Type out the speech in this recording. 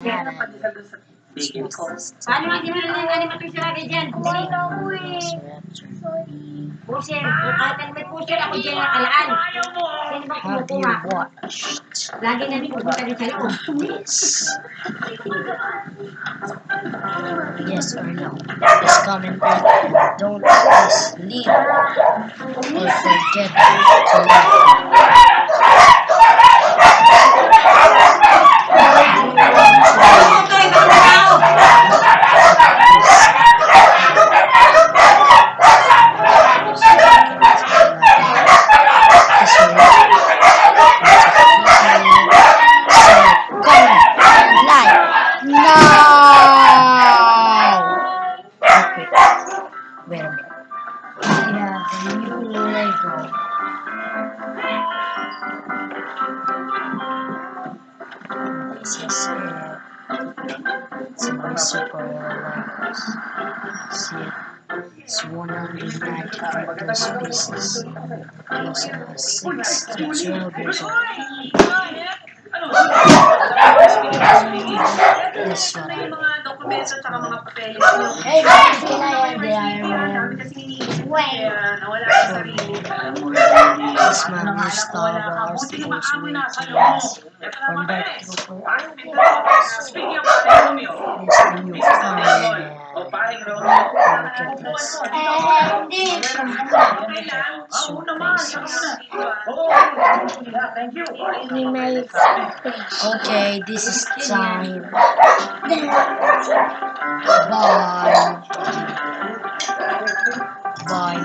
Kaya napadala doon sa bigil ko. Paano nga di mo na yung animator sa lagi dyan? Dali na ako eh. Pusher. Kahit ano may pusher, ako dyan nakalaan. Sino ba Have you kumukuha? watched Lagi na pupunta rin sa loob. this? Yes or no? Just comment below and don't mislead or forget to like. Wait a minute. We have a new Lego. This is it. It's my super Legos. See it? It's 195 plus pieces. Case 6 to 12 years old. This one. Yung mga dokumento at mga papeles. Hey guys, can I have the Iron Man? Sabi kasi iniisip ko kaya nawala sa sarili. This man new Star Wars Buti goes yung maamoy with na sa loob mo. us from Dark Trooper. Speaking of Romeo. This the new Iron Man. O paring Romeo. Look at this. Okay lang. Oo naman. Thank you. Okay, this is time. Bye. Bye.